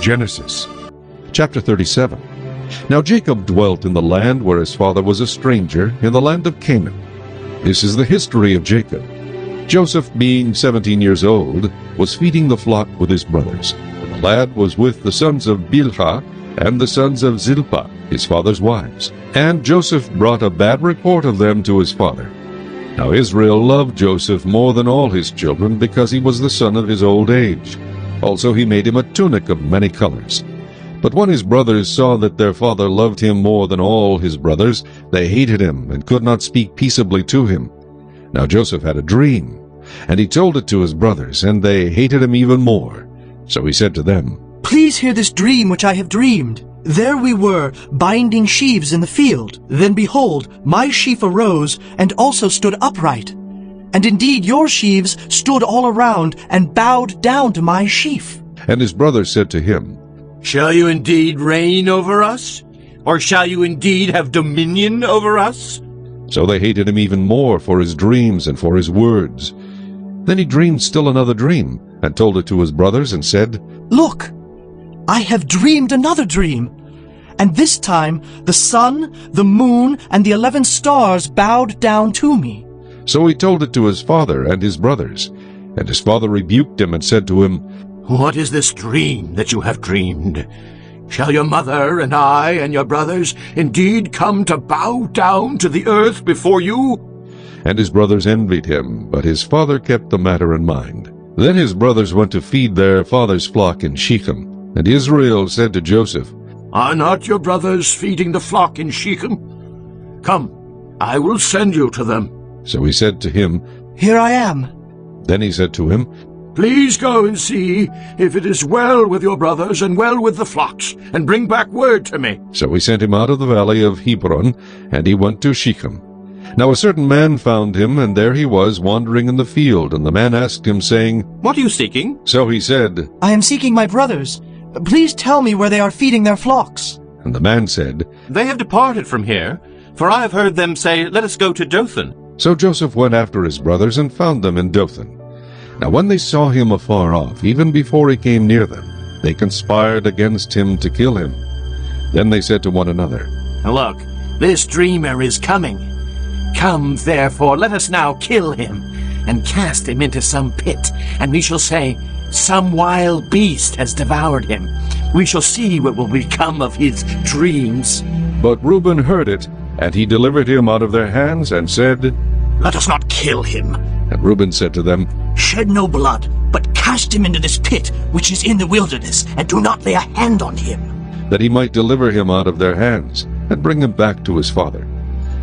Genesis chapter 37. Now Jacob dwelt in the land where his father was a stranger, in the land of Canaan. This is the history of Jacob. Joseph, being 17 years old, was feeding the flock with his brothers. And the lad was with the sons of Bilhah and the sons of Zilpah, his father's wives. And Joseph brought a bad report of them to his father. Now Israel loved Joseph more than all his children, because he was the son of his old age. Also he made him a tunic of many colors. But when his brothers saw that their father loved him more than all his brothers, they hated him, and could not speak peaceably to him. Now Joseph had a dream, and he told it to his brothers, and they hated him even more. So he said to them, "Please hear this dream which I have dreamed. There we were, binding sheaves in the field. Then behold, my sheaf arose, and also stood upright. And indeed your sheaves stood all around, and bowed down to my sheaf." And his brothers said to him, "Shall you indeed reign over us? Or shall you indeed have dominion over us?" So they hated him even more for his dreams and for his words. Then he dreamed still another dream, and told it to his brothers, and said, "Look, I have dreamed another dream. And this time the sun, the moon, and the 11 stars bowed down to me." So he told it to his father and his brothers. And his father rebuked him and said to him, "What is this dream that you have dreamed? Shall your mother and I and your brothers indeed come to bow down to the earth before you?" And his brothers envied him, but his father kept the matter in mind. Then his brothers went to feed their father's flock in Shechem. And Israel said to Joseph, "Are not your brothers feeding the flock in Shechem? Come, I will send you to them." So he said to him, "Here I am." Then he said to him, "Please go and see if it is well with your brothers and well with the flocks, and bring back word to me." So he sent him out of the valley of Hebron, and he went to Shechem. Now a certain man found him, and there he was wandering in the field. And the man asked him, saying, "What are you seeking?" So he said, "I am seeking my brothers. Please tell me where they are feeding their flocks." And the man said, "They have departed from here, for I have heard them say, 'Let us go to Dothan.'" So Joseph went after his brothers, and found them in Dothan. Now when they saw him afar off, even before he came near them, they conspired against him to kill him. Then they said to one another, "Look, this dreamer is coming. Come, therefore, let us now kill him, and cast him into some pit, and we shall say, 'Some wild beast has devoured him.' We shall see what will become of his dreams." But Reuben heard it, and he delivered him out of their hands, and said, "Let us not kill him. And Reuben said to them, Shed no blood, but cast him into this pit which is in the wilderness, and do not lay a hand on him." that he might deliver him out of their hands, and bring him back to his father.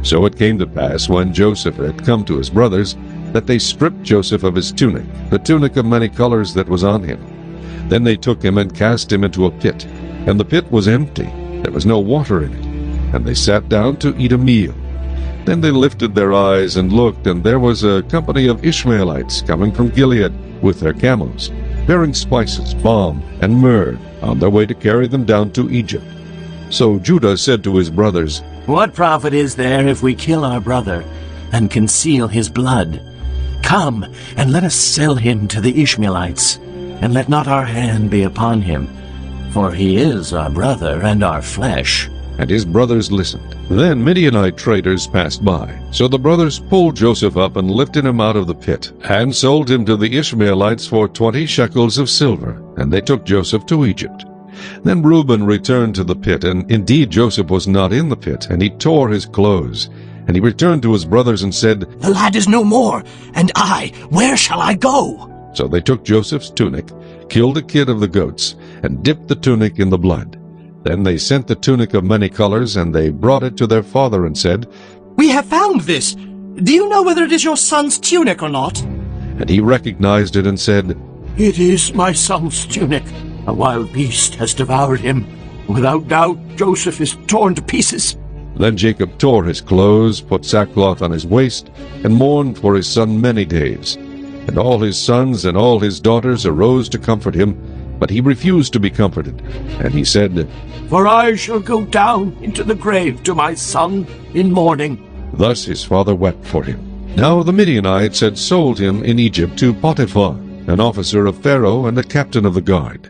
So it came to pass, when Joseph had come to his brothers, that they stripped Joseph of his tunic, the tunic of many colors that was on him. Then they took him and cast him into a pit, and the pit was empty, there was no water in it. And they sat down to eat a meal. Then they lifted their eyes and looked, and there was a company of Ishmaelites coming from Gilead with their camels, bearing spices, balm, and myrrh, on their way to carry them down to Egypt. So Judah said to his brothers, "What profit is there if we kill our brother and conceal his blood? Come, and let us sell him to the Ishmaelites, and let not our hand be upon him, for he is our brother and our flesh." And his brothers listened. Then Midianite traders passed by. So the brothers pulled Joseph up and lifted him out of the pit, and sold him to the Ishmaelites for 20 shekels of silver. And they took Joseph to Egypt. Then Reuben returned to the pit, and indeed Joseph was not in the pit, and he tore his clothes. And he returned to his brothers and said, "The lad is no more, and I, where shall I go?" So they took Joseph's tunic, killed a kid of the goats, and dipped the tunic in the blood. Then they sent the tunic of many colors, and they brought it to their father and said, "We have found this. Do you know whether it is your son's tunic or not?" And he recognized it and said, "It is my son's tunic. A wild beast has devoured him. Without doubt, Joseph is torn to pieces." Then Jacob tore his clothes, put sackcloth on his waist, and mourned for his son many days. And all his sons and all his daughters arose to comfort him, but he refused to be comforted. And he said, "For I shall go down into the grave to my son in mourning." Thus his father wept for him. Now the Midianites had sold him in Egypt to Potiphar, an officer of Pharaoh and a captain of the guard.